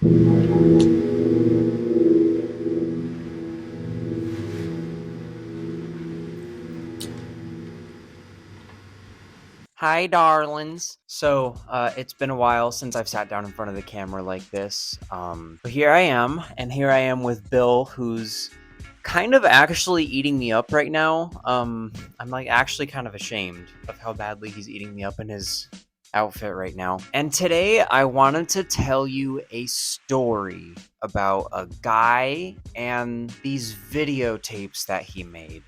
Hi, darlings. So, it's been a while since I've sat down in front of the camera like this. But here I am, and here I am with Bill, who's kind of actually eating me up right now. I'm like actually kind of ashamed of how badly he's eating me up in his outfit right now. And today I wanted to tell you a story about a guy and these videotapes that he made.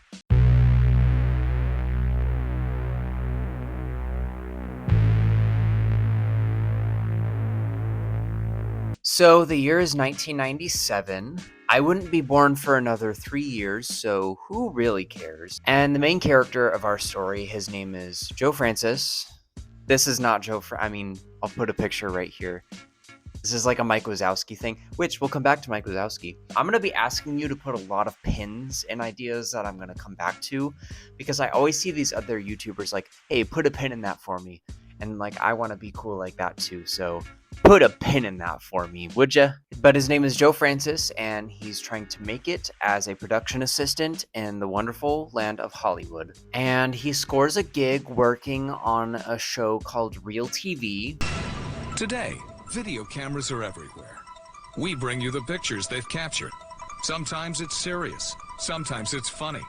So the year is 1997. I wouldn't be born for another 3 years, so who really cares? And the main character of our story, his name is Joe Francis. This is not I'll put a picture right here. This is like a Mike Wazowski thing, which we'll come back to Mike Wazowski. I'm going to be asking you to put a lot of pins in ideas that I'm going to come back to, because I always see these other YouTubers like, hey, put a pin in that for me. And like, I want to be cool like that too. So put a pin in that for me, would ya? But his name is Joe Francis, and he's trying to make it as a production assistant in the wonderful land of Hollywood. And he scores a gig working on a show called Real TV. Today, video cameras are everywhere. We bring you the pictures they've captured. Sometimes it's serious, sometimes it's funny,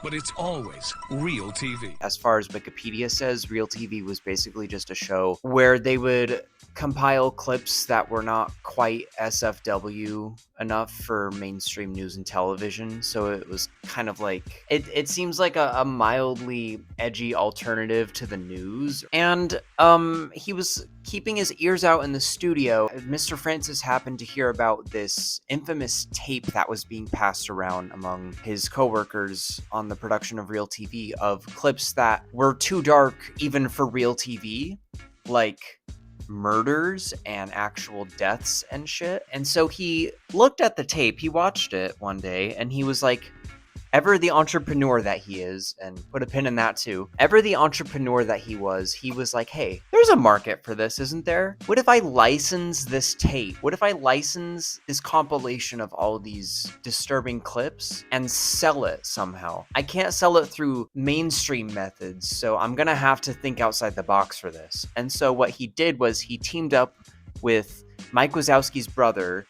but it's always Real TV. As far as Wikipedia says, Real TV was basically just a show where they would compile clips that were not quite SFW enough for mainstream news and television. So it was kind of like, it seems like a mildly edgy alternative to the news. And he was keeping his ears out in the studio. Mr. Francis happened to hear about this infamous tape that was being passed around among his coworkers on the production of Real TV of clips that were too dark even for Real TV, like murders and actual deaths and shit. And so he looked at the tape, he watched it one day, and he was like, ever the entrepreneur that he is, and put a pin in that too, ever the entrepreneur that he was like, hey, there's a market for this, isn't there? What if I license this tape? What if I license this compilation of all these disturbing clips and sell it somehow? I can't sell it through mainstream methods, so I'm gonna have to think outside the box for this. And so what he did was he teamed up with Mike Wazowski's brother,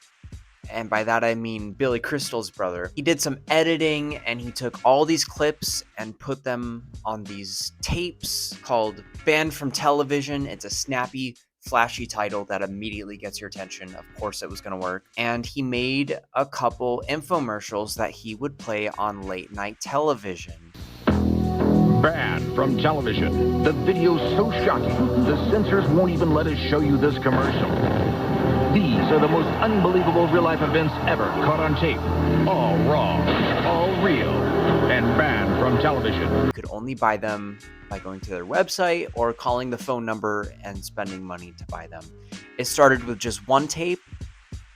and by that I mean Billy Crystal's brother. He did some editing, and he took all these clips and put them on these tapes called Banned from Television. It's a snappy, flashy title that immediately gets your attention. Of course it was going to work. And he made a couple infomercials that he would play on late night television. Banned from television. The video's so shocking, the censors won't even let us show you this commercial. These are the most unbelievable real-life events ever caught on tape. All raw, all real, and banned from television. You could only buy them by going to their website or calling the phone number and spending money to buy them. It started with just one tape,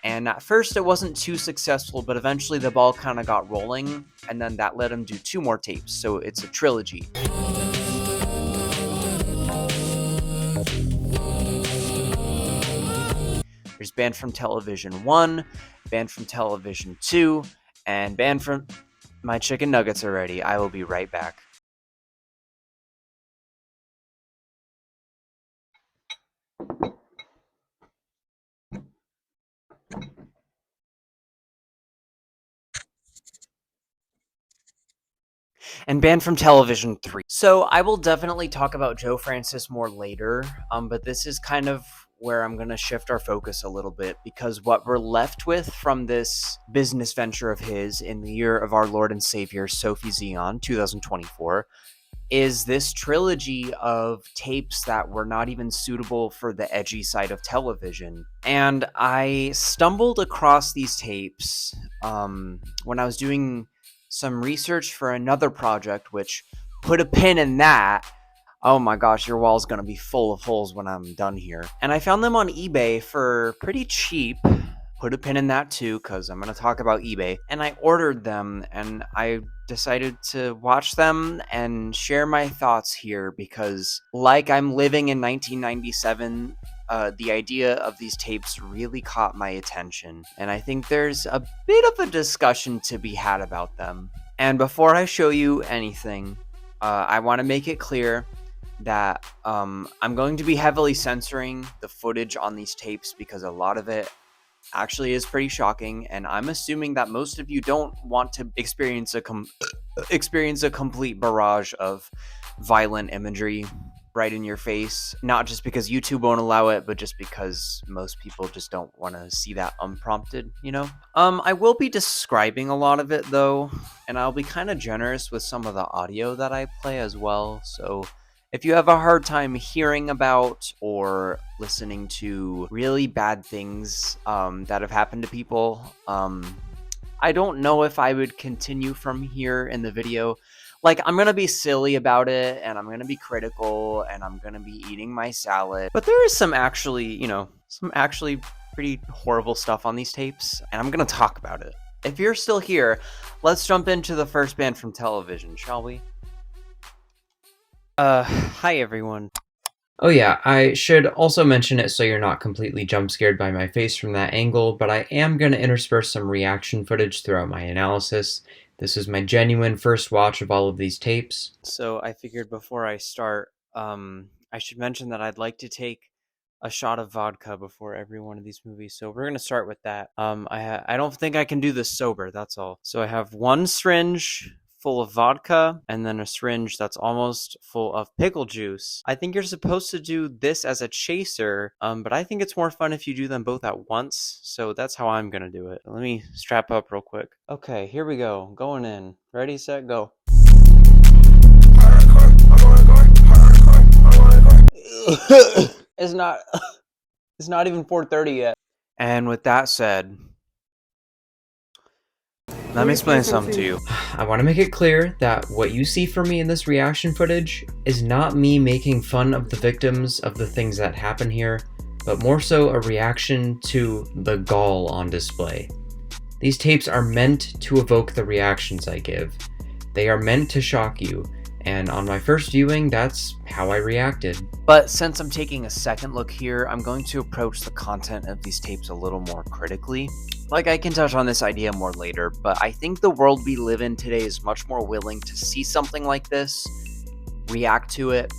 and at first it wasn't too successful, but eventually the ball kind of got rolling, and then that let him do 2 more tapes, so it's a trilogy. There's Banned from Television 1, Banned from Television 2, and Banned from... My chicken nuggets are ready. I will be right back. And Banned from Television 3. So I will definitely talk about Joe Francis more later, but this is kind of where I'm going to shift our focus a little bit, because what we're left with from this business venture of his in the year of our Lord and Savior, Sophie Xeon, 2024, is this trilogy of tapes that were not even suitable for the edgy side of television. And I stumbled across these tapes when I was doing some research for another project, which, put a pin in that. Oh my gosh, your wall's gonna be full of holes when I'm done here. And I found them on eBay for pretty cheap. put a pin in that too, because I'm going to talk about eBay. And I ordered them, and I decided to watch them and share my thoughts here because, like I'm living in 1997, the idea of these tapes really caught my attention, and I think there's a bit of a discussion to be had about them. And before I show you anything, I want to make it clear that I'm going to be heavily censoring the footage on these tapes because a lot of it actually is pretty shocking, and I'm assuming that most of you don't want to experience a complete barrage of violent imagery right in your face, not just because YouTube won't allow it, but just because most people just don't want to see that unprompted, you know? I will be describing a lot of it though, and I'll be kind of generous with some of the audio that I play as well, so if you have a hard time hearing about or listening to really bad things that have happened to people, I don't know if I would continue from here in the video. Like, I'm going to be silly about it, and I'm going to be critical, and I'm going to be eating my salad. But there is some actually pretty horrible stuff on these tapes, and I'm going to talk about it. If you're still here, let's jump into the first band from television, shall we? Hi everyone. Oh yeah, I should also mention it so you're not completely jump scared by my face from that angle, but I am going to intersperse some reaction footage throughout my analysis. This is my genuine first watch of all of these tapes. So I figured before I start, I should mention that I'd like to take a shot of vodka before every one of these movies. So we're going to start with that. I don't think I can do this sober, that's all. So I have one syringe full of vodka, and then a syringe that's almost full of pickle juice. I think you're supposed to do this as a chaser, but I think it's more fun if you do them both at once, so that's how I'm gonna do it. Let me strap up real quick. Okay, here we go. Going in. Ready, set, go. It's not even 4:30 yet. And with that said, let me explain something to you. I want to make it clear that what you see from me in this reaction footage is not me making fun of the victims of the things that happen here, but more so a reaction to the gall on display. These tapes are meant to evoke the reactions I give. They are meant to shock you, and on my first viewing, that's how I reacted. But since I'm taking a second look here, I'm going to approach the content of these tapes a little more critically. Like, I can touch on this idea more later, but I think the world we live in today is much more willing to see something like this, react to it,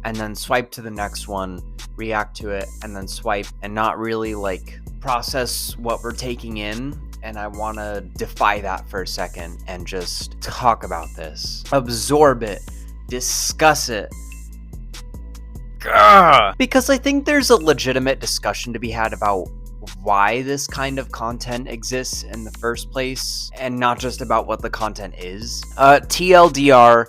and then swipe to the next one, react to it, and then swipe, and not really, like, process what we're taking in. And I want to defy that for a second and just talk about this. Absorb it. Discuss it. Gah! Because I think there's a legitimate discussion to be had about why this kind of content exists in the first place, and not just about what the content is. TLDR,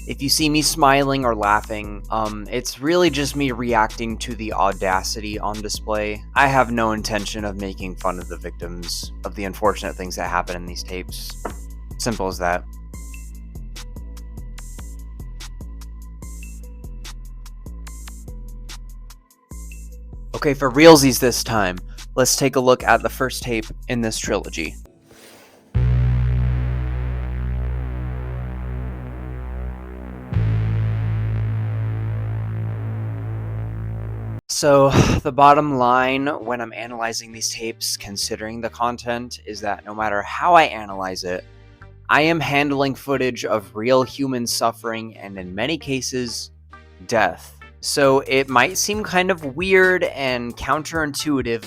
if you see me smiling or laughing, it's really just me reacting to the audacity on display. I have no intention of making fun of the victims of the unfortunate things that happen in these tapes. Simple as that. Okay, for realsies this time, let's take a look at the first tape in this trilogy. So, the bottom line when I'm analyzing these tapes, considering the content, is that no matter how I analyze it, I am handling footage of real human suffering and, in many cases, death. So it might seem kind of weird and counterintuitive,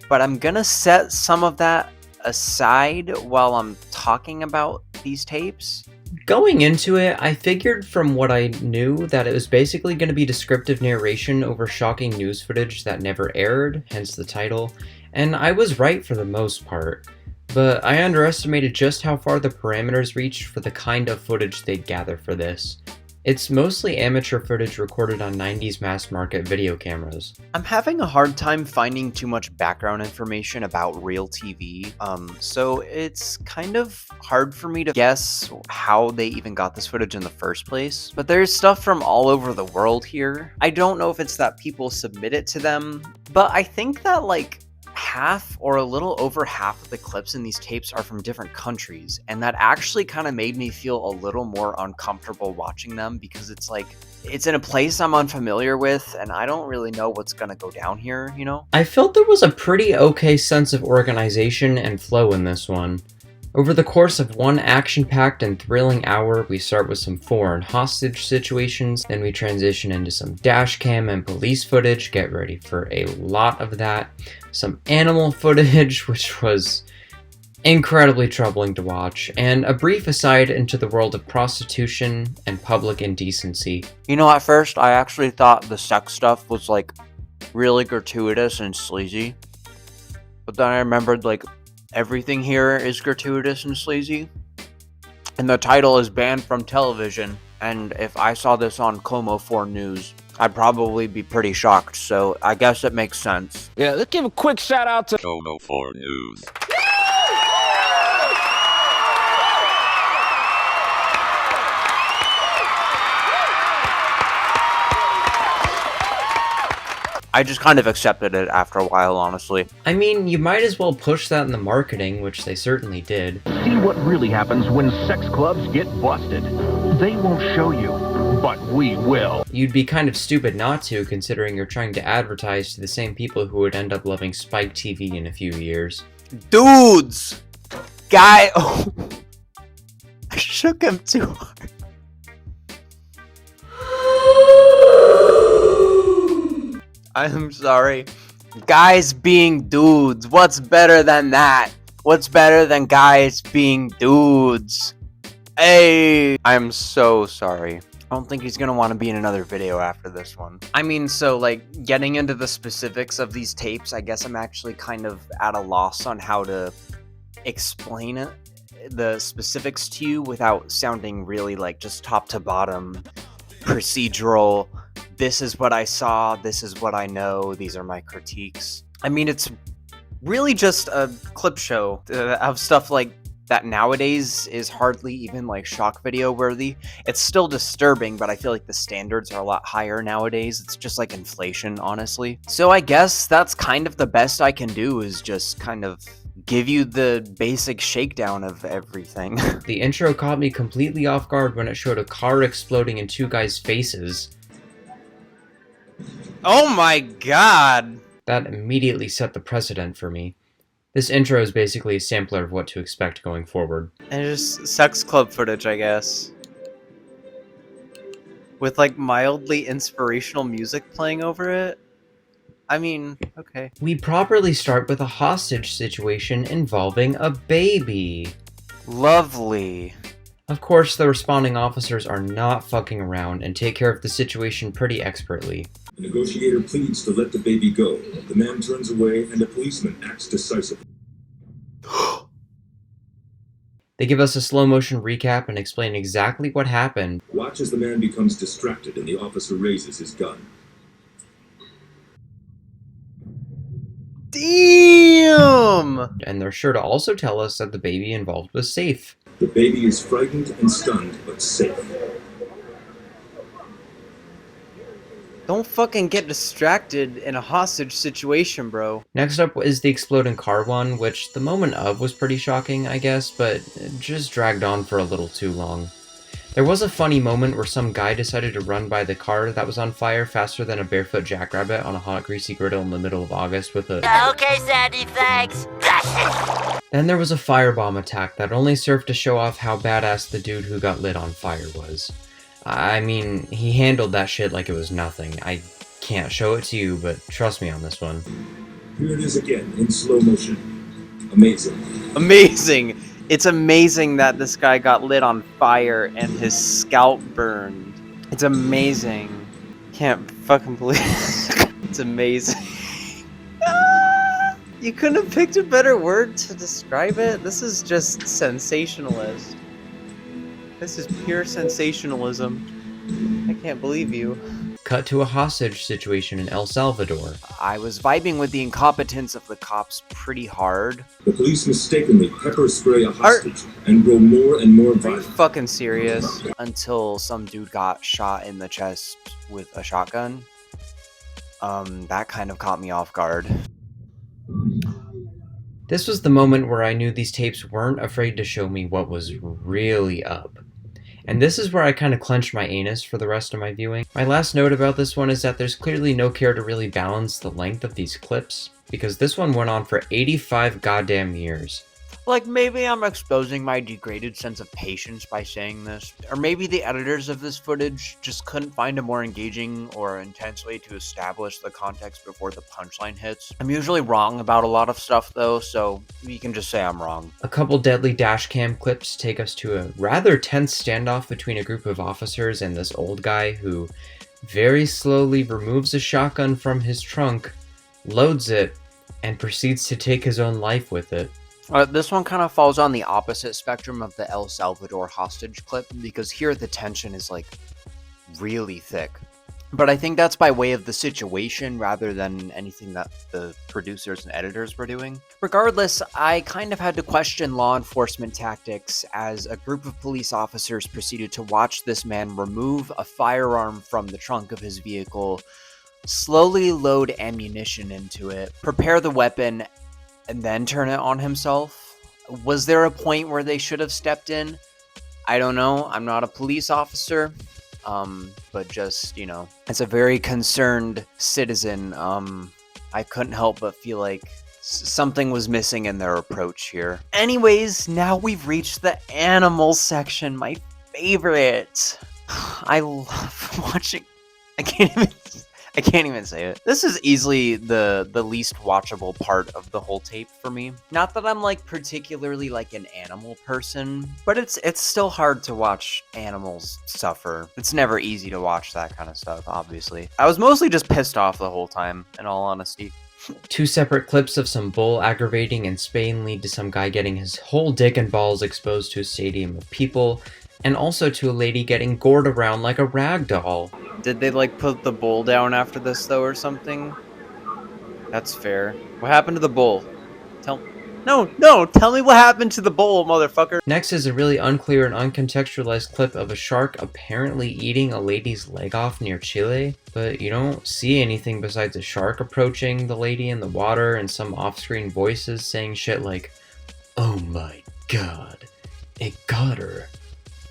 but I'm gonna set some of that aside while I'm talking about these tapes. Going into it, I figured from what I knew that it was basically going to be descriptive narration over shocking news footage that never aired, hence the title, and I was right for the most part. But I underestimated just how far the parameters reached for the kind of footage they'd gather for this. It's mostly amateur footage recorded on 90s mass market video cameras. I'm having a hard time finding too much background information about real TV, so it's kind of hard for me to guess how they even got this footage in the first place. But there's stuff from all over the world here. I don't know if it's that people submit it to them, but I think that, like, half or a little over half of the clips in these tapes are from different countries, and that actually kind of made me feel a little more uncomfortable watching them, because it's like, it's in a place I'm unfamiliar with, and I don't really know what's gonna go down here, you know? I felt there was a pretty okay sense of organization and flow in this one. Over the course of one action-packed and thrilling hour, we start with some foreign hostage situations, then we transition into some dash cam and police footage, get ready for a lot of that, some animal footage, which was incredibly troubling to watch, and a brief aside into the world of prostitution and public indecency. You know, at first, I actually thought the sex stuff was, like, really gratuitous and sleazy, but then I remembered, like, everything here is gratuitous and sleazy, and the title is banned from television, and if I saw this on Como 4 News, I'd probably be pretty shocked, so I guess it makes sense. Yeah, let's give a quick shout out to Como 4 News. I just kind of accepted it after a while, honestly. I mean, you might as well push that in the marketing, which they certainly did. See what really happens when sex clubs get busted. They won't show you, but we will. You'd be kind of stupid not to, considering you're trying to advertise to the same people who would end up loving Spike TV in a few years. Dudes! Guy... Oh. I shook him too hard. I'm sorry. Guys being dudes. What's better than that? What's better than guys being dudes? Hey! I'm so sorry. I don't think he's gonna want to be in another video after this one. I mean, so, like, getting into the specifics of these tapes, I guess I'm actually kind of at a loss on how to explain it, the specifics to you without sounding really, like, just top to bottom, procedural. This is what I saw, this is what I know, these are my critiques. I mean, it's really just a clip show of stuff like that nowadays is hardly even like shock video worthy. It's still disturbing, but I feel like the standards are a lot higher nowadays. It's just like inflation, honestly. So I guess that's kind of the best I can do, is just kind of give you the basic shakedown of everything. The intro caught me completely off guard when it showed a car exploding in two guys' faces. Oh my god! That immediately set the precedent for me. This intro is basically a sampler of what to expect going forward. And just sex club footage, I guess. With like mildly inspirational music playing over it. I mean, okay. We properly start with a hostage situation involving a baby. Lovely. Of course, the responding officers are not fucking around and take care of the situation pretty expertly. The negotiator pleads to let the baby go. The man turns away and a policeman acts decisively. They give us a slow motion recap and explain exactly what happened. Watch as the man becomes distracted and the officer raises his gun. Damn! And they're sure to also tell us that the baby involved was safe. The baby is frightened and stunned, but safe. Don't fucking get distracted in a hostage situation, bro. Next up is the exploding car one, which the moment of was pretty shocking, I guess, but it just dragged on for a little too long. There was a funny moment where some guy decided to run by the car that was on fire faster than a barefoot jackrabbit on a hot greasy griddle in the middle of August with a Okay, Sandy, thanks. Then there was a firebomb attack that only served to show off how badass the dude who got lit on fire was. I mean, he handled that shit like it was nothing. I can't show it to you, but trust me on this one. Here it is again, in slow motion. Amazing. Amazing! It's amazing that this guy got lit on fire and his scalp burned. It's amazing. Can't fucking believe it. It's amazing. You couldn't have picked a better word to describe it? This is just sensationalist. This is pure sensationalism. I can't believe you. Cut to a hostage situation in El Salvador. I was vibing with the incompetence of the cops pretty hard. The police mistakenly pepper spray a hostage and grow more and more Are you violent. fucking serious? Until some dude got shot in the chest with a shotgun. That kind of caught me off guard. This was the moment where I knew these tapes weren't afraid to show me what was really up. And this is where I kind of clenched my anus for the rest of my viewing. My last note about this one is that there's clearly no care to really balance the length of these clips, because this one went on for 85 goddamn years. Like, maybe I'm exposing my degraded sense of patience by saying this, or maybe the editors of this footage just couldn't find a more engaging or intense way to establish the context before the punchline hits. I'm usually wrong about a lot of stuff though, so you can just say I'm wrong. A couple deadly dashcam clips take us to a rather tense standoff between a group of officers and this old guy who very slowly removes a shotgun from his trunk, loads it, and proceeds to take his own life with it. This one kind of falls on the opposite spectrum of the El Salvador hostage clip, because here the tension is like really thick. But I think that's by way of the situation rather than anything that the producers and editors were doing. Regardless, I kind of had to question law enforcement tactics as a group of police officers proceeded to watch this man remove a firearm from the trunk of his vehicle, slowly load ammunition into it, prepare the weapon, and then turn it on himself. Was there a point where they should have stepped in? I don't know. I'm not a police officer. But just, you know, as a very concerned citizen, I couldn't help but feel like something was missing in their approach here. Anyways, now we've reached the animal section, my favorite. I love watching. I can't even say it. This is easily the least watchable part of the whole tape for me. Not that I'm like particularly like an animal person, but it's still hard to watch animals suffer. It's never easy to watch that kind of stuff, obviously. I was mostly just pissed off the whole time, in all honesty. Two separate clips of some bull aggravating in Spain lead to some guy getting his whole dick and balls exposed to a stadium of people, and also to a lady getting gored around like a rag doll. Did they like put the bull down after this though or something? That's fair. What happened to the bull? Tell me what happened to the bull, motherfucker. Next is a really unclear and uncontextualized clip of a shark apparently eating a lady's leg off near Chile, but you don't see anything besides a shark approaching the lady in the water and some off-screen voices saying shit like, "Oh my god, it got her.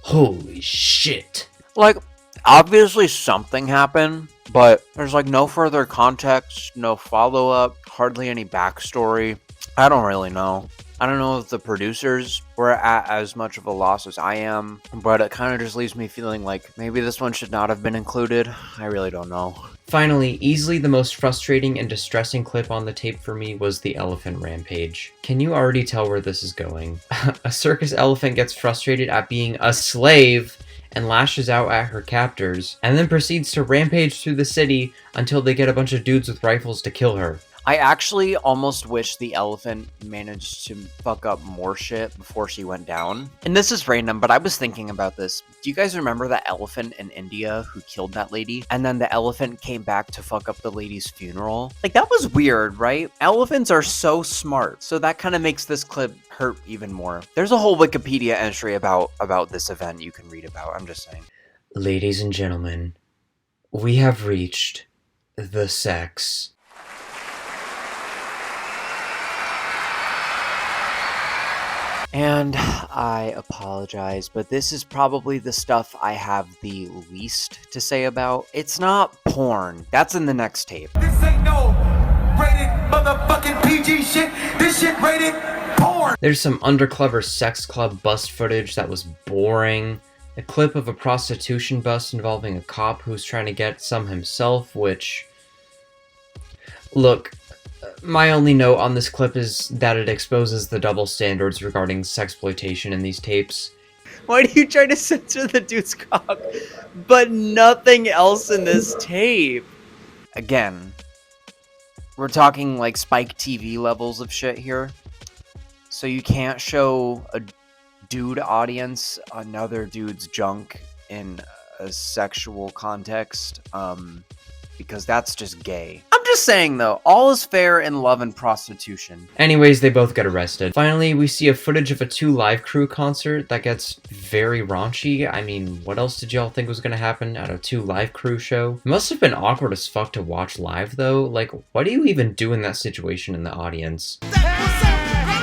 Holy shit." Like, obviously something happened, but there's like no further context, no follow-up, hardly any backstory. I don't really know. I don't know if the producers were at as much of a loss as I am, but it kind of just leaves me feeling like maybe this one should not have been included. I really don't know. Finally, easily the most frustrating and distressing clip on the tape for me was the elephant rampage. Can you already tell where this is going? A circus elephant gets frustrated at being a slave and lashes out at her captors, and then proceeds to rampage through the city until they get a bunch of dudes with rifles to kill her. I actually almost wish the elephant managed to fuck up more shit before she went down. And this is random, but I was thinking about this. Do you guys remember that elephant in India who killed that lady? And then the elephant came back to fuck up the lady's funeral? Like, that was weird, right? Elephants are so smart. So that kind of makes this clip hurt even more. There's a whole Wikipedia entry about this event you can read about. I'm just saying. Ladies and gentlemen, we have reached the sex. And I apologize, but this is probably the stuff I have the least to say about. It's not porn. That's in the next tape. This ain't no rated motherfucking PG shit. This shit rated porn. There's some undercover sex club bust footage that was boring. A clip of a prostitution bust involving a cop who's trying to get some himself, which... Look, my only note on this clip is that it exposes the double standards regarding sexploitation in these tapes. Why do you try to censor the dude's cock, but nothing else in this tape? Again, we're talking like Spike TV levels of shit here. So you can't show a dude audience another dude's junk in a sexual context, because that's just gay. I'm just saying though, all is fair in love and prostitution. Anyways, they both get arrested. Finally, we see a footage of a 2 Live Crew concert that gets very raunchy. I mean, what else did y'all think was gonna happen at a 2 Live Crew show? It must have been awkward as fuck to watch live though. Like, what do you even do in that situation in the audience? What's up?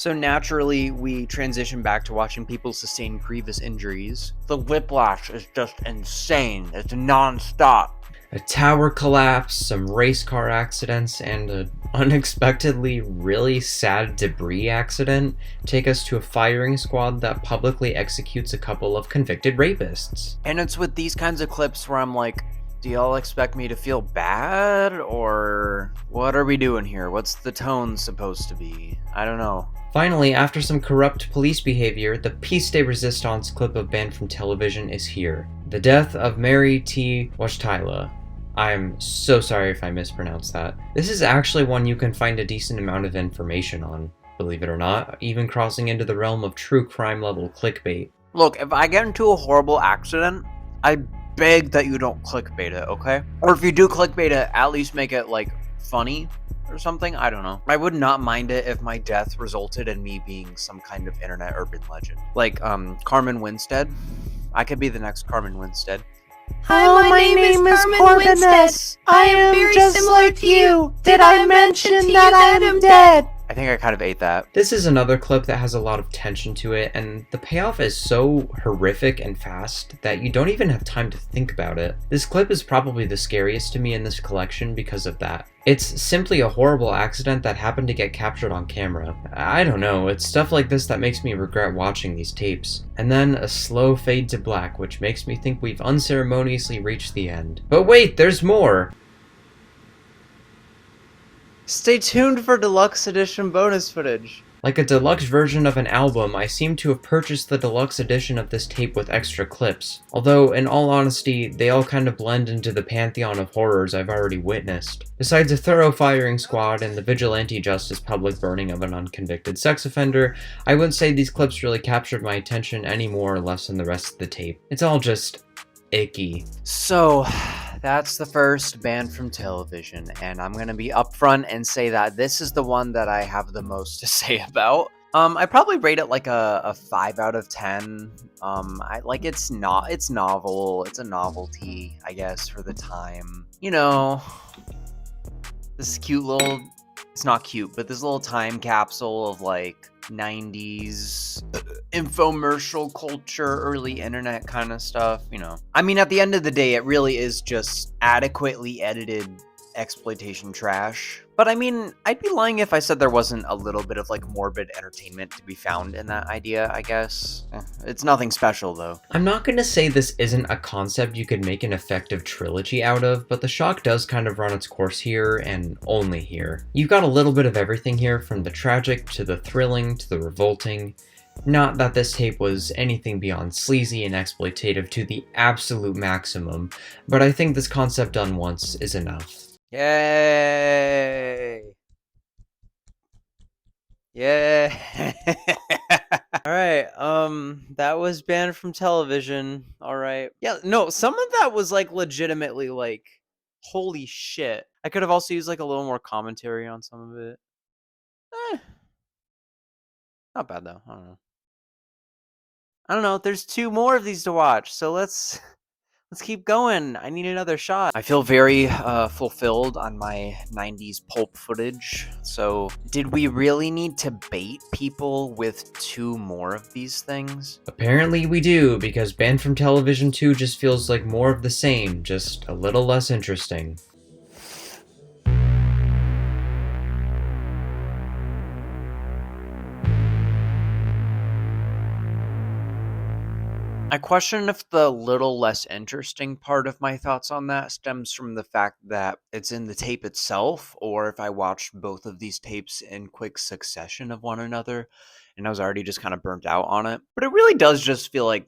So naturally, we transition back to watching people sustain grievous injuries. The whiplash is just insane. It's non-stop. A tower collapse, some race car accidents, and an unexpectedly really sad debris accident take us to a firing squad that publicly executes a couple of convicted rapists. And it's with these kinds of clips where I'm like, do y'all expect me to feel bad? Or what are we doing here? What's the tone supposed to be? I don't know. Finally, after some corrupt police behavior, the Piece de Resistance clip of banned from television is here. The death of Mary T. Washtyla. I'm so sorry if I mispronounced that. This is actually one you can find a decent amount of information on, believe it or not, even crossing into the realm of true crime level clickbait. Look, if I get into a horrible accident, I beg that you don't clickbait it, okay? Or if you do clickbait it, at least make it, like, funny or something. I don't know. I would not mind it if my death resulted in me being some kind of internet urban legend. Like, Carmen Winstead. I could be the next Carmen Winstead. Hi, my name is Carmen Winstead. I am very just like you. Did I mention to you that I'm dead? I think I kind of ate that. This is another clip that has a lot of tension to it, and the payoff is so horrific and fast that you don't even have time to think about it. This clip is probably the scariest to me in this collection because of that. It's simply a horrible accident that happened to get captured on camera. I don't know, it's stuff like this that makes me regret watching these tapes. And then a slow fade to black, which makes me think we've unceremoniously reached the end. But wait, there's more! Stay tuned for deluxe edition bonus footage. Like a deluxe version of an album, I seem to have purchased the deluxe edition of this tape with extra clips. Although, in all honesty, they all kind of blend into the pantheon of horrors I've already witnessed. Besides a thorough firing squad and the vigilante justice public burning of an unconvicted sex offender, I wouldn't say these clips really captured my attention any more or less than the rest of the tape. It's all just icky. So, that's the first banned from television, and I'm gonna be upfront and say that this is the one that I have the most to say about. I probably rate it like a 5 out of 10. It's novel, it's a novelty, I guess, for the time. You know, this cute little, it's not cute, but this little time capsule of like 90s infomercial culture, early internet kind of stuff, you know. I mean, at the end of the day, it really is just adequately edited exploitation trash. But I mean, I'd be lying if I said there wasn't a little bit of like morbid entertainment to be found in that idea, I guess. It's nothing special though. I'm not gonna say this isn't a concept you could make an effective trilogy out of, but the shock does kind of run its course here, and only here. You've got a little bit of everything here, from the tragic to the thrilling to the revolting. Not that this tape was anything beyond sleazy and exploitative to the absolute maximum, but I think this concept done once is enough. Yay! Yay! Alright, that was banned from television. Alright. Yeah, no, some of that was like legitimately like, holy shit. I could have also used like a little more commentary on some of it. Not bad though. I don't know. There's 2 more of these to watch, so let's keep going. I need another shot. I feel very fulfilled on my 90s pulp footage. So, did we really need to bait people with 2 more of these things? Apparently we do, because Banned from Television 2 just feels like more of the same, just a little less interesting. I question if the little less interesting part of my thoughts on that stems from the fact that it's in the tape itself, or if I watched both of these tapes in quick succession of one another, and I was already just kind of burnt out on it. But it really does just feel like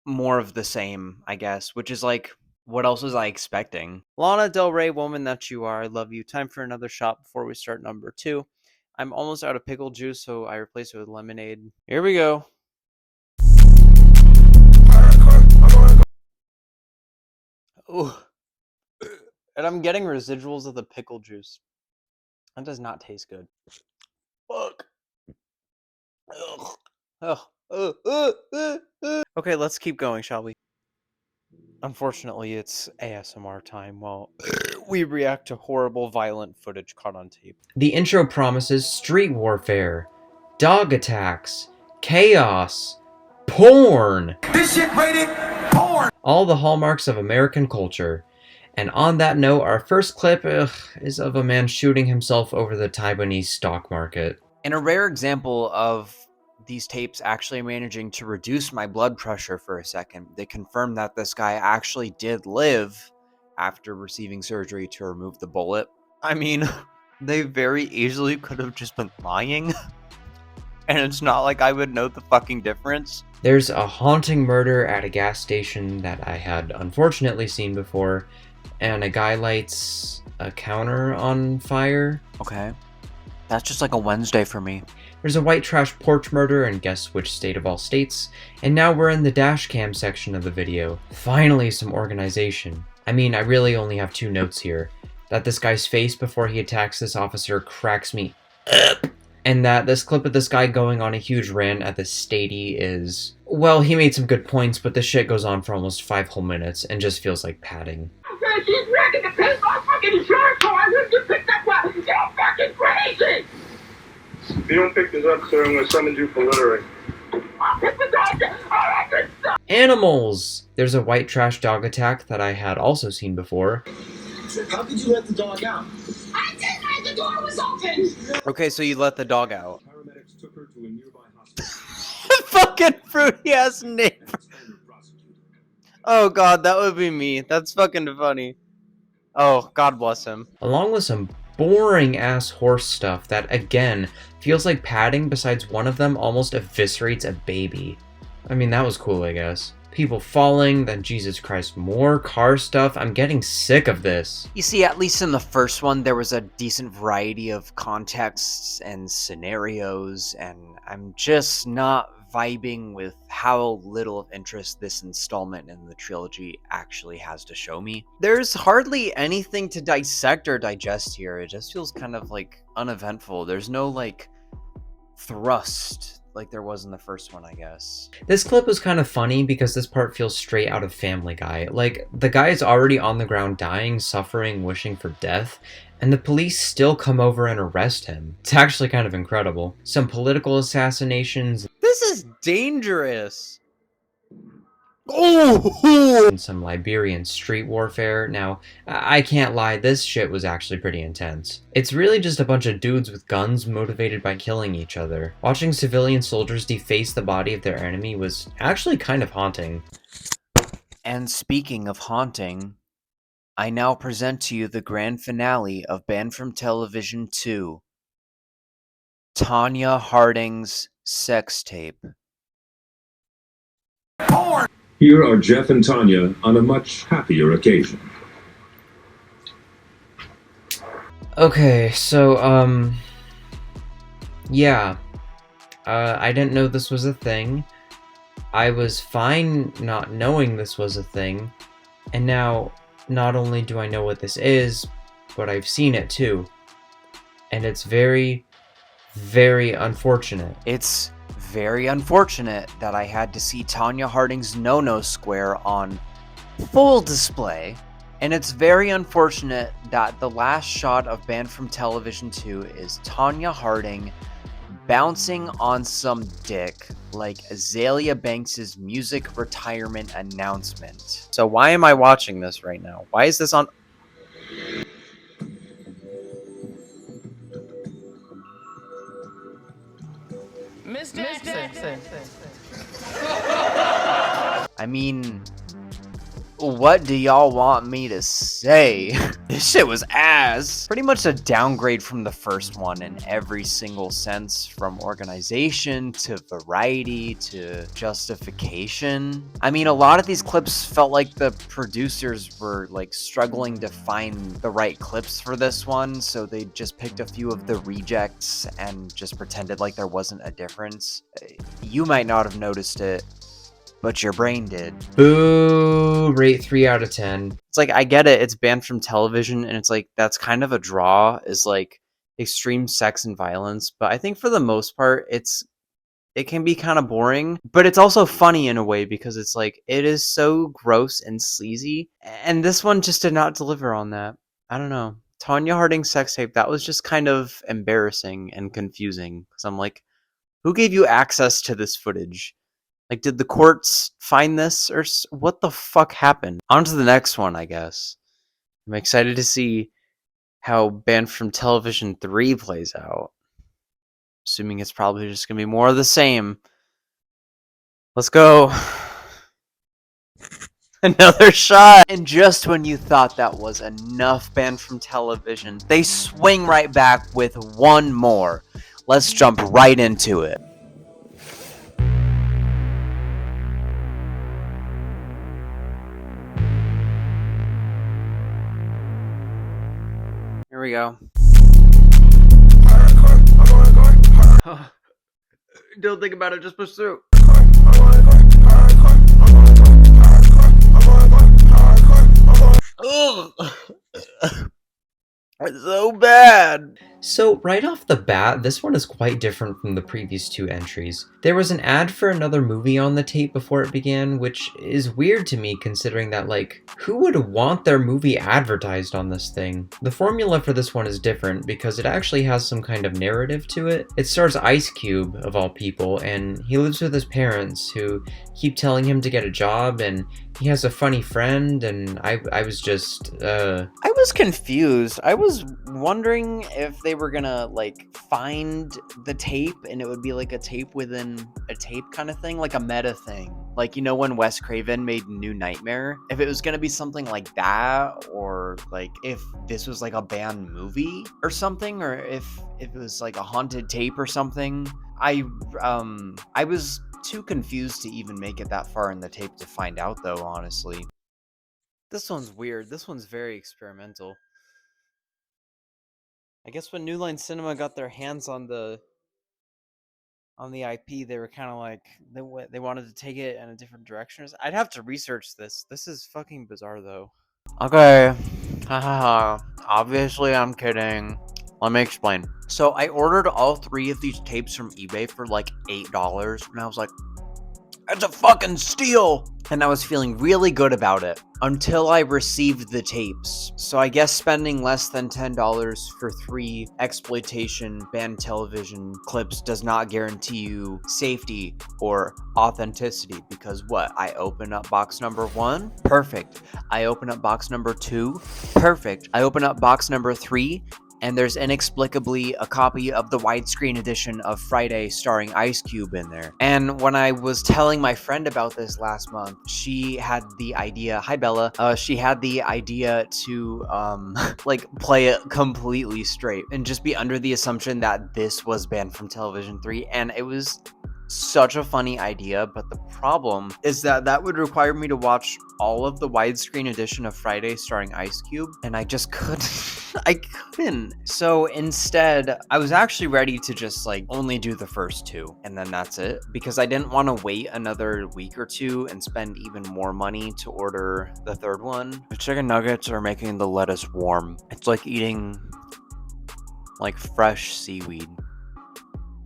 more of the same, I guess, which is like, what else was I expecting? Lana Del Rey, woman that you are, I love you. Time for another shot before we start number 2. I'm almost out of pickle juice, so I replace it with lemonade. Here we go. Ooh. And I'm getting residuals of the pickle juice. That does not taste good. Fuck. Ugh. Okay, let's keep going, shall we? Unfortunately, it's ASMR time while we react to horrible, violent footage caught on tape. The intro promises street warfare. dog attacks, chaos, porn. This shit rated porn. All the hallmarks of American culture. And on that note, our first clip is of a man shooting himself over the Taiwanese stock market. In a rare example of these tapes actually managing to reduce my blood pressure for a second, they confirmed that this guy actually did live after receiving surgery to remove the bullet. I mean, they very easily could have just been lying. And it's not like I would know the fucking difference. There's a haunting murder at a gas station that I had unfortunately seen before, and a guy lights a counter on fire. Okay. That's just like a Wednesday for me. There's a white trash porch murder in guess which state of all states, and now we're in the dash cam section of the video. Finally some organization. I mean, I really only have 2 notes here. That this guy's face before he attacks this officer cracks me up, and that this clip of this guy going on a huge rant at the Stady is... well, he made some good points, but this shit goes on for almost 5 whole minutes and just feels like padding. She's wrecking the paint my fucking insurance car. I wouldn't get picked up by. You're fucking crazy. If you don't pick this up, sir, I'm going to summon you for littering. I'll pick the dog up. All right, good stuff. Animals! There's a white trash dog attack that I had also seen before. How could you let the dog out? I didn't. The door was open. Okay, so you let the dog out. Paramedics took her to a nearby hospital. Fucking fruity ass neighbor. Oh god, that would be me. That's fucking funny. Oh, God bless him. Along with some boring ass horse stuff that, again, feels like padding besides one of them almost eviscerates a baby. I mean, that was cool, I guess. People falling, then Jesus Christ, more car stuff. I'm getting sick of this. You see, at least in the first one, there was a decent variety of contexts and scenarios, and I'm just not vibing with how little of interest this installment in the trilogy actually has to show me. There's hardly anything to dissect or digest here. It just feels kind of like uneventful. There's no like thrust like there was in the first one, I guess. This clip was kind of funny because this part feels straight out of Family Guy. Like, the guy is already on the ground dying, suffering, wishing for death, and the police still come over and arrest him. It's actually kind of incredible. Some political assassinations. This is dangerous! Oh! And some Liberian street warfare. Now, I can't lie, this shit was actually pretty intense. It's really just a bunch of dudes with guns motivated by killing each other. Watching civilian soldiers deface the body of their enemy was actually kind of haunting. And speaking of haunting, I now present to you the grand finale of Banned from Television 2, Tanya Harding's sex tape. Here are Jeff and Tanya on a much happier occasion. Okay, so, yeah. I didn't know this was a thing. I was fine not knowing this was a thing. And now, not only do I know what this is, but I've seen it too. And it's very, very unfortunate. It's very unfortunate that I had to see Tanya Harding's no-no square on full display, and it's very unfortunate that the last shot of Banned from Television 2 is Tanya Harding bouncing on some dick like Azalea Banks' music retirement announcement. So why am I watching this right now? Why is this on... Miss Jackson. I mean, what do y'all want me to say? This shit was ass. Pretty much a downgrade from the first one in every single sense, from organization to variety to justification. I mean, a lot of these clips felt like the producers were like struggling to find the right clips for this one, so they just picked a few of the rejects and just pretended like there wasn't a difference. You might not have noticed it, but your brain did. Boo! Rate 3 out of 10. It's like, I get it, it's banned from television, and it's like, that's kind of a draw, is like extreme sex and violence, but I think for the most part, it can be kind of boring, but it's also funny in a way, because it's like, it is so gross and sleazy, and this one just did not deliver on that. I don't know. Tanya Harding's sex tape, that was just kind of embarrassing and confusing, because I'm like, Who gave you access to this footage? Like, did the courts find this, or what the fuck happened? On to the next one, I guess. I'm excited to see how Banned from Television 3 plays out. Assuming it's probably just gonna be more of the same. Let's go. Another shot! And just when you thought that was enough Banned from Television, they swing right back with one more. Let's jump right into it. Here we go. Don't think about it, just push through. Ugh. It's so bad. So right off the bat, this one is quite different from the previous two entries. There was an ad for another movie on the tape before it began, which is weird to me considering that, like, who would want their movie advertised on this thing? The formula for this one is different because it actually has some kind of narrative to it. It stars Ice Cube, of all people, and he lives with his parents who keep telling him to get a job, and he has a funny friend, and I was just, I was confused. I was wondering if they were gonna, like, find the tape and it would be like a tape within a tape kind of thing, like a meta thing. Like, you know, when Wes Craven made New Nightmare? If it was gonna be something like that, or like if this was like a banned movie or something, or if it was like a haunted tape or something. I was too confused to even make it that far in the tape to find out, though, honestly. This one's weird. This one's very experimental. I guess when New Line Cinema got their hands on the IP, they were kind of like, they wanted to take it in a different direction. I'd have to research this. This is fucking bizarre, though. Okay. Haha. Obviously, I'm kidding. Let me explain. So I ordered all 3 of these tapes from eBay for like $8, and I was like, it's a fucking steal! And I was feeling really good about it until I received the tapes. So I guess spending less than $10 for 3 exploitation banned television clips does not guarantee you safety or authenticity, because what? I open up box number 1, perfect. I open up box number 2, perfect. I open up box number 3, and there's inexplicably a copy of the widescreen edition of Friday starring Ice Cube in there. And when I was telling my friend about this last month, she had the idea, hi Bella, she had the idea to like play it completely straight and just be under the assumption that this was banned from Television 3, and it was such a funny idea, but the problem is that that would require me to watch all of the widescreen edition of Friday starring Ice Cube, and I just couldn't. I couldn't. So instead, I was actually ready to just like only do the first 2, and then that's it, because I didn't want to wait another week or 2 and spend even more money to order the 3rd one. The chicken nuggets are making the lettuce warm. It's like eating like fresh seaweed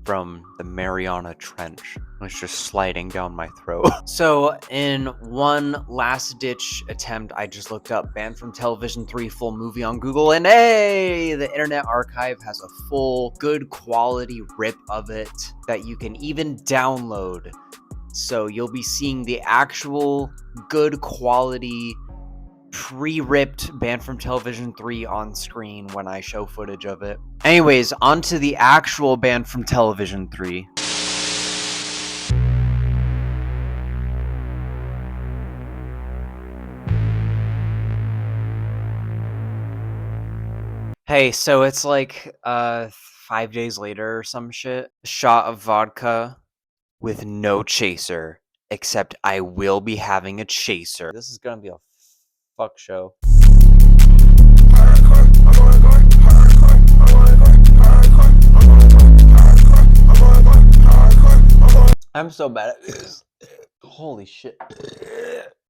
from the Mariana Trench. It's just sliding down my throat. So in one last ditch attempt, I just looked up Banned from Television 3 full movie on Google, and hey, the Internet Archive has a full good quality rip of it that you can even download. So you'll be seeing the actual good quality pre-ripped Banned from Television 3 on screen when I show footage of it. Anyways, on to the actual Banned from Television 3. Hey, so it's like 5 days later or some shit. Shot of vodka with no chaser, except I will be having a chaser. This is gonna be a fuck show. I'm so bad at this. Holy shit.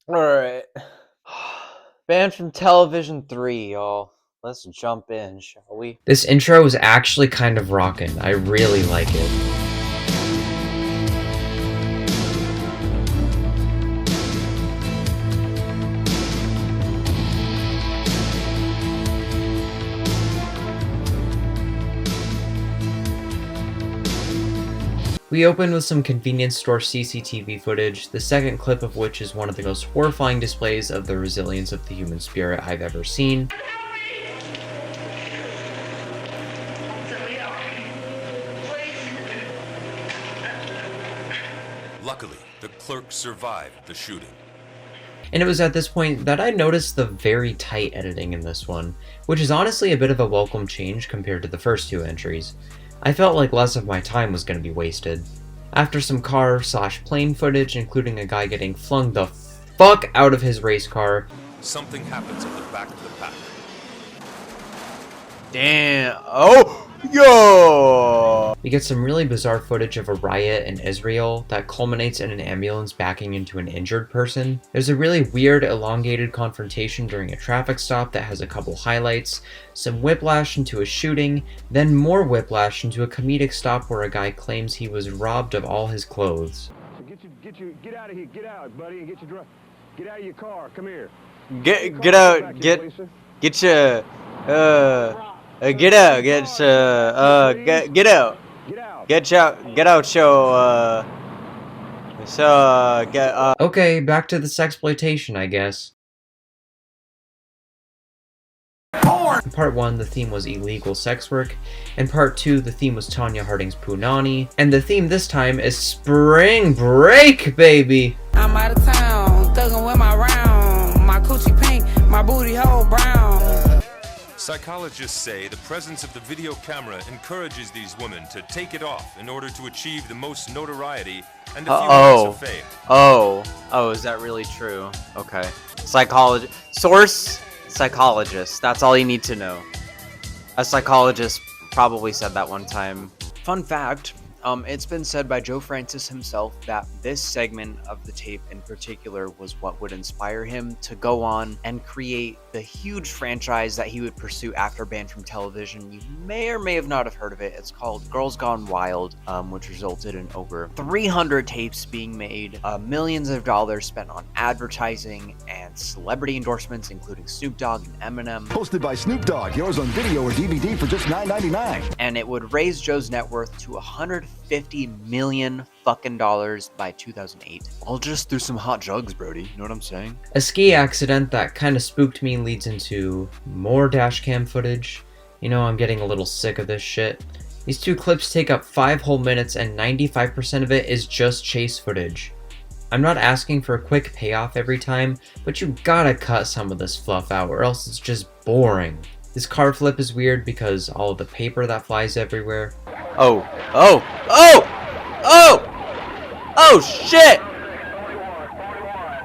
Alright. Banned from Television 3, y'all. Let's jump in, shall we? This intro is actually kind of rockin'. I really like it. We open with some convenience store CCTV footage, the second clip of which is one of the most horrifying displays of the resilience of the human spirit I've ever seen. Luckily, the clerk survived the shooting. And it was at this point that I noticed the very tight editing in this one, which is honestly a bit of a welcome change compared to the first two entries. I felt like less of my time was going to be wasted. After some car/plane footage, including a guy getting flung the fuck out of his race car. Something happens at the back of the pack. Damn. Oh! Yo! We get some really bizarre footage of a riot in Israel that culminates in an ambulance backing into an injured person. There's a really weird, elongated confrontation during a traffic stop that has a couple highlights, some whiplash into a shooting, then more whiplash into a comedic stop where a guy claims he was robbed of all his clothes. Get out of here, get out, buddy, and get out of your car. Come here. Get out, get your get out. Okay, back to this exploitation, I guess. In part 1, the theme was illegal sex work. In part 2, the theme was Tanya Harding's Punani. And the theme this time is spring break, baby! I'm out of town, thugging with my round. My coochie pink, my booty hole brown. Psychologists say the presence of the video camera encourages these women to take it off in order to achieve the most notoriety and a few months of fame. Oh, is that really true? Okay. Source, psychologist. That's all you need to know. A psychologist probably said that one time. Fun fact, it's been said by Joe Francis himself that this segment of the tape in particular was what would inspire him to go on and create the huge franchise that he would pursue after Banned from Television. You may or may have not have heard of it. It's called Girls Gone Wild, which resulted in over 300 tapes being made, millions of dollars spent on advertising and celebrity endorsements, including Snoop Dogg and Eminem. Hosted by Snoop Dogg, yours on video or DVD for just $9.99. And it would raise Joe's net worth to $150 million fucking dollars by 2008. I'll just do some hot jugs, Brody. You know what I'm saying? A ski accident that kind of spooked me leads into more dashcam footage. You know, I'm getting a little sick of this shit. These two clips take up 5 whole minutes and 95% of it is just chase footage. I'm not asking for a quick payoff every time, but you gotta cut some of this fluff out or else it's just boring. This car flip is weird because all of the paper that flies everywhere. Oh shit!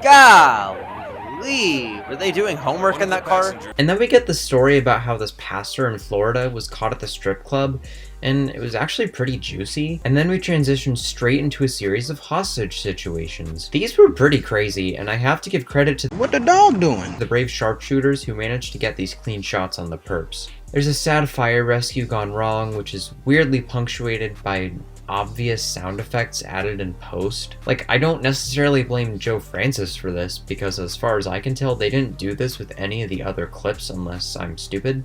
Golly, were they doing homework in that car? And then we get the story about how this pastor in Florida was caught at the strip club, and it was actually pretty juicy. And then we transitioned straight into a series of hostage situations. These were pretty crazy, and I have to give credit to what the dog doing? The brave sharpshooters who managed to get these clean shots on the perps. There's a sad fire rescue gone wrong, which is weirdly punctuated by obvious sound effects added in post. Like, I don't necessarily blame Joe Francis for this, because as far as I can tell, they didn't do this with any of the other clips unless I'm stupid.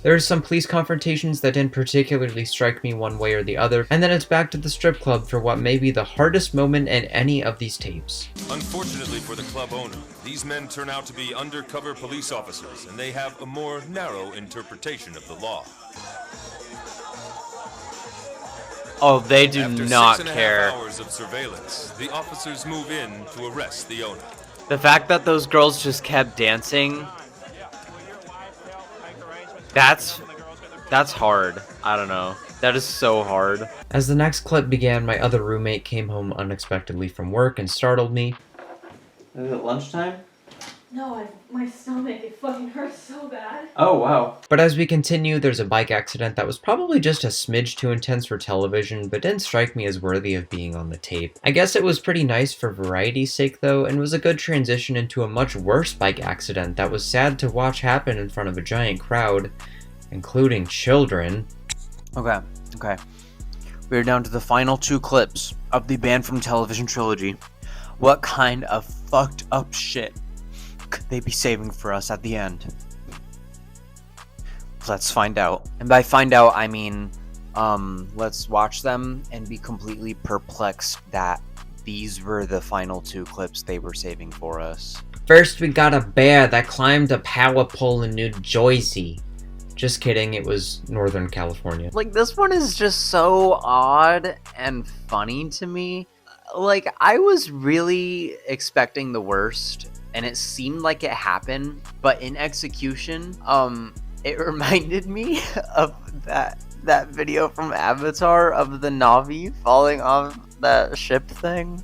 There's some police confrontations that didn't particularly strike me one way or the other, and then it's back to the strip club for what may be the hardest moment in any of these tapes. Unfortunately for the club owner, these men turn out to be undercover police officers, and they have a more narrow interpretation of the law. Oh, they do not care. After 6.5 hours of surveillance, the officers move in to arrest the owner. The fact that those girls just kept dancing, that's hard. I don't know. That is so hard. As the next clip began, my other roommate came home unexpectedly from work and startled me. Is it lunchtime? No, my stomach, it fucking hurts so bad. Oh, wow. But as we continue, there's a bike accident that was probably just a smidge too intense for television, but didn't strike me as worthy of being on the tape. I guess it was pretty nice for variety's sake though, and was a good transition into a much worse bike accident that was sad to watch happen in front of a giant crowd, including children. Okay. We're down to the final 2 clips of the Banned from Television trilogy. What kind of fucked up shit could they be saving for us at the end? Let's find out. And by find out, I mean, let's watch them and be completely perplexed that these were the final 2 clips they were saving for us. First, we got a bear that climbed a power pole in New Jersey. Just kidding, it was Northern California. Like, this one is just so odd and funny to me. Like, I was really expecting the worst, and it seemed like it happened, but in execution, it reminded me of that video from Avatar of the Na'vi falling off that ship thing.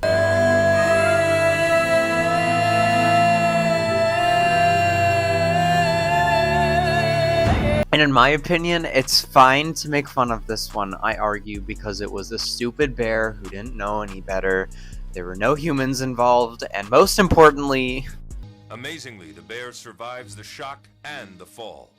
And in my opinion, it's fine to make fun of this one, I argue, because it was a stupid bear who didn't know any better. There were no humans involved, and most importantly... Amazingly, the bear survives the shock and the fall.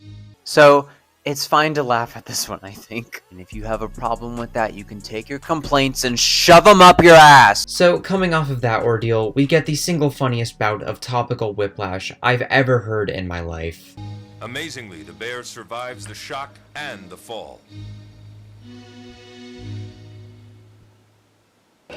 So, it's fine to laugh at this one, I think. And if you have a problem with that, you can take your complaints and shove them up your ass! So, coming off of that ordeal, we get the single funniest bout of topical whiplash I've ever heard in my life. Amazingly, the bear survives the shock and the fall. The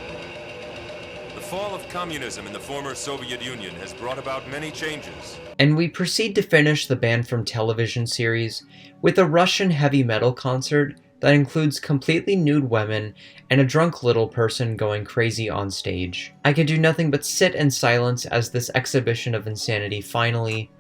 fall of communism in the former Soviet Union has brought about many changes. And we proceed to finish the Banned from Television series with a Russian heavy metal concert that includes completely nude women and a drunk little person going crazy on stage. I could do nothing but sit in silence as this exhibition of insanity finally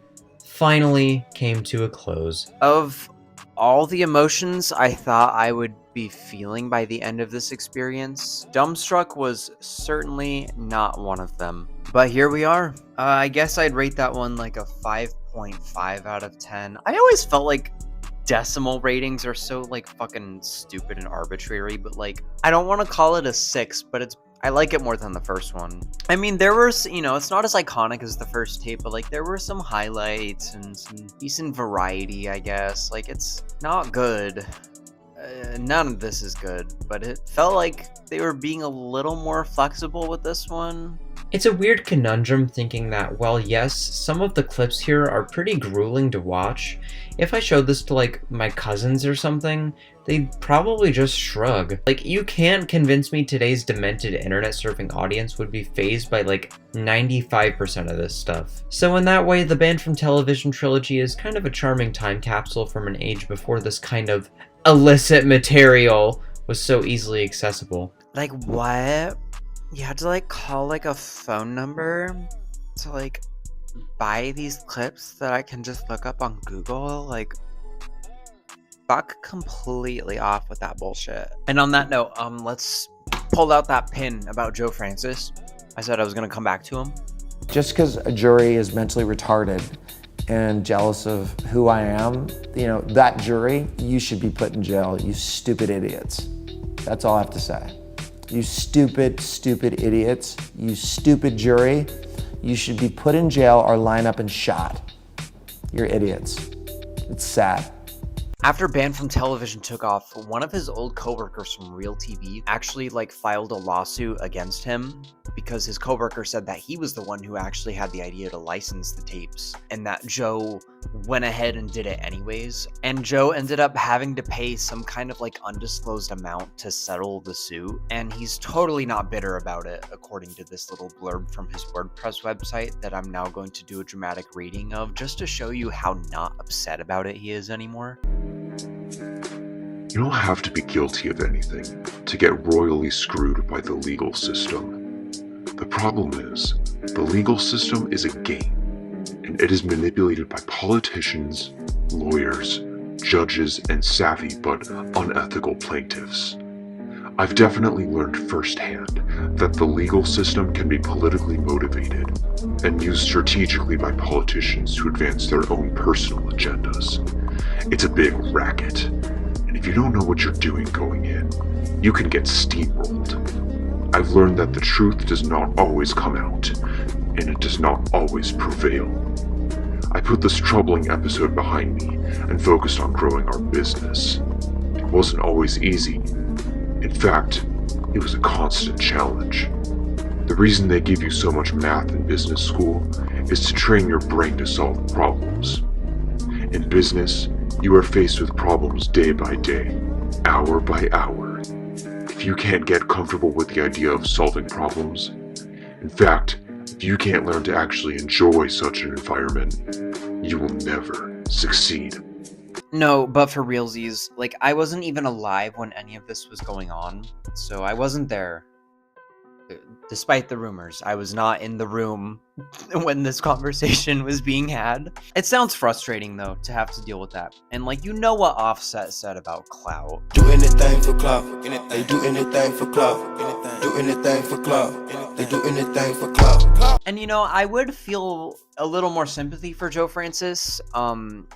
came to a close. Of all the emotions I thought I would be feeling by the end of this experience, dumbstruck was certainly not one of them. But here we are. I guess I'd rate that one like a 5.5 out of 10. I always felt like decimal ratings are so like fucking stupid and arbitrary, but like I don't want to call it a 6, but I like it more than the first one. I mean, there were, you know, it's not as iconic as the first tape, but like there were some highlights and some decent variety, I guess. Like, it's not good. None of this is good, but it felt like they were being a little more flexible with this one. It's a weird conundrum thinking that, while yes, some of the clips here are pretty grueling to watch, if I showed this to like my cousins or something, they'd probably just shrug. Like, you can't convince me today's demented internet surfing audience would be fazed by like 95% of this stuff. So in that way, the Banned from Television trilogy is kind of a charming time capsule from an age before this kind of illicit material was so easily accessible. Like, what? You had to like call like a phone number to like buy these clips that I can just look up on Google? Like, fuck completely off with that bullshit. And on that note, let's pull out that pin about Joe Francis. I said I was gonna come back to him. Just because a jury is mentally retarded and jealous of who I am, you know, that jury, you should be put in jail, you stupid idiots. That's all I have to say. You stupid, stupid idiots. You stupid jury. You should be put in jail or line up and shot. You're idiots. It's sad. After Banned from Television took off, one of his old coworkers from Real TV actually like filed a lawsuit against him because his coworker said that he was the one who actually had the idea to license the tapes and that Joe went ahead and did it anyways. And Joe ended up having to pay some kind of like undisclosed amount to settle the suit, and he's totally not bitter about it, according to this little blurb from his WordPress website that I'm now going to do a dramatic reading of just to show you how not upset about it he is anymore. You don't have to be guilty of anything to get royally screwed by the legal system. The problem is, the legal system is a game, and it is manipulated by politicians, lawyers, judges, and savvy but unethical plaintiffs. I've definitely learned firsthand that the legal system can be politically motivated and used strategically by politicians to advance their own personal agendas. It's a big racket, and if you don't know what you're doing going in, you can get steamrolled. I've learned that the truth does not always come out, and it does not always prevail. I put this troubling episode behind me and focused on growing our business. It wasn't always easy. In fact, it was a constant challenge. The reason they give you so much math in business school is to train your brain to solve problems. In business, you are faced with problems day by day, hour by hour. If you can't get comfortable with the idea of solving problems, in fact, if you can't learn to actually enjoy such an environment, you will never succeed. No, but for realsies, like, I wasn't even alive when any of this was going on, so I wasn't there. Despite the rumors, I was not in the room when this conversation was being had. It sounds frustrating, though, to have to deal with that. And, like, you know what Offset said about clout. Do anything for clout. They do anything for clout. Do anything for clout. They do anything for clout. And, you know, I would feel a little more sympathy for Joe Francis,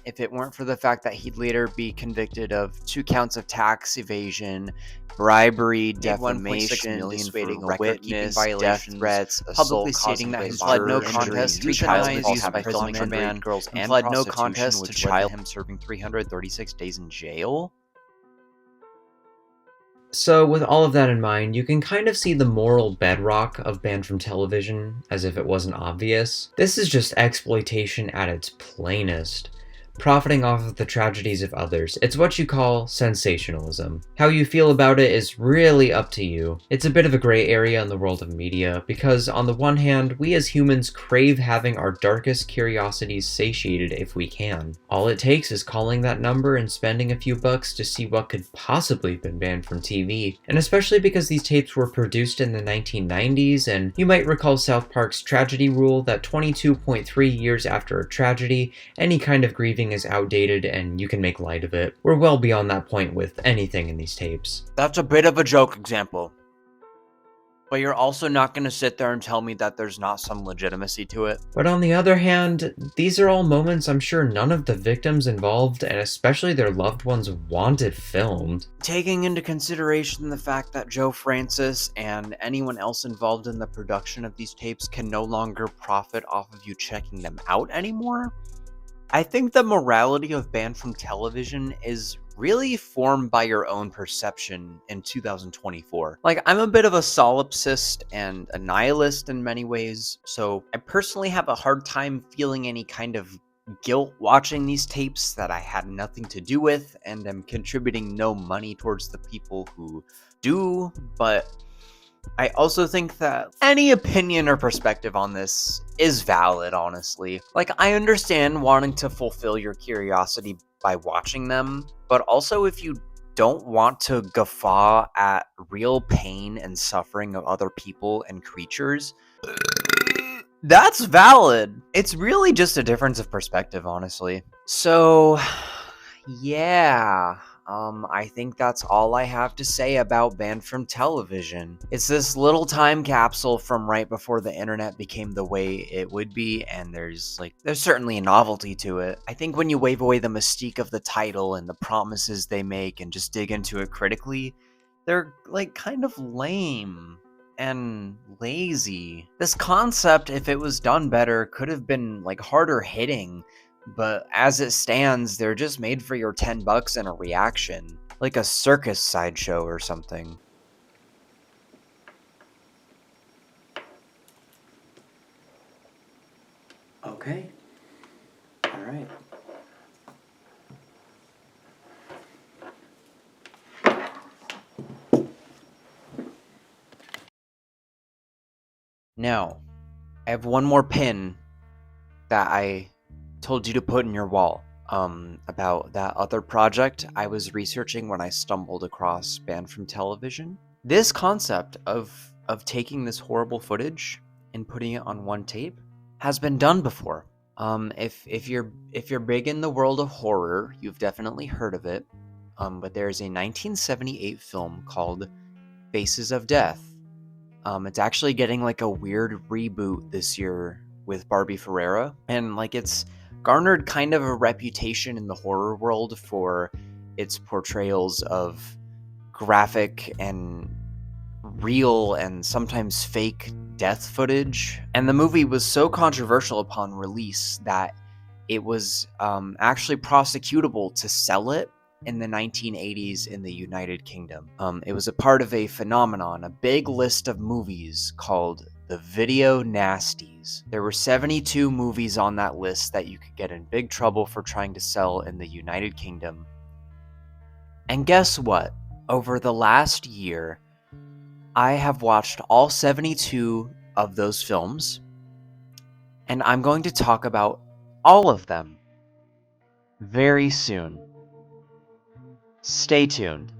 if it weren't for the fact that he'd later be convicted of 2 counts of tax evasion, bribery, defamation, dissuading a witness, death threats, publicly stating that he pled no contest to child abuse by filming underage girls, and pled no contest to child him serving 336 days in jail. So with all of that in mind, you can kind of see the moral bedrock of banned from television, as if it wasn't obvious. This is just exploitation at its plainest. Profiting off of the tragedies of others. It's what you call sensationalism. How you feel about it is really up to you. It's a bit of a gray area in the world of media, because on the one hand, we as humans crave having our darkest curiosities satiated if we can. All it takes is calling that number and spending a few bucks to see what could possibly have been banned from TV. And especially because these tapes were produced in the 1990s, and you might recall South Park's tragedy rule that 22.3 years after a tragedy, any kind of grieving is outdated and you can make light of it. We're well beyond that point with anything in these tapes. That's a bit of a joke example. But you're also not going to sit there and tell me that there's not some legitimacy to it. But on the other hand, these are all moments I'm sure none of the victims involved, and especially their loved ones, wanted filmed. Taking into consideration the fact that Joe Francis and anyone else involved in the production of these tapes can no longer profit off of you checking them out anymore, I think the morality of banned from television is really formed by your own perception in 2024. Like, I'm a bit of a solipsist and a nihilist in many ways, so I personally have a hard time feeling any kind of guilt watching these tapes that I had nothing to do with, and am contributing no money towards the people who do, but I also think that any opinion or perspective on this is valid, honestly. Like, I understand wanting to fulfill your curiosity by watching them, but also if you don't want to guffaw at real pain and suffering of other people and creatures, that's valid. It's really just a difference of perspective, honestly. So, yeah. I think that's all I have to say about banned from television. It's this little time capsule from right before the internet became the way it would be, and there's certainly a novelty to it. I think when you wave away the mystique of the title and the promises they make and just dig into it critically, they're like kind of lame and lazy. This concept, if it was done better, could have been like harder hitting. But as it stands, they're just made for your $10 and a reaction. Like a circus sideshow or something. Okay. Alright. Now, I have one more pin that I told you to put in your wall, about that other project I was researching when I stumbled across banned from television. This concept of taking this horrible footage and putting it on one tape has been done before. If you're big in the world of horror, you've definitely heard of it. But there's a 1978 film called Faces of Death. It's actually getting like a weird reboot this year with Barbie Ferreira, and like it's garnered kind of a reputation in the horror world for its portrayals of graphic and real and sometimes fake death footage. And the movie was so controversial upon release that it was actually prosecutable to sell it in the 1980s in the United Kingdom. It was a part of a phenomenon, a big list of movies called the video nasties. There were 72 movies on that list that you could get in big trouble for trying to sell in the United Kingdom. And guess what? Over the last year, I have watched all 72 of those films, and I'm going to talk about all of them very soon. Stay tuned.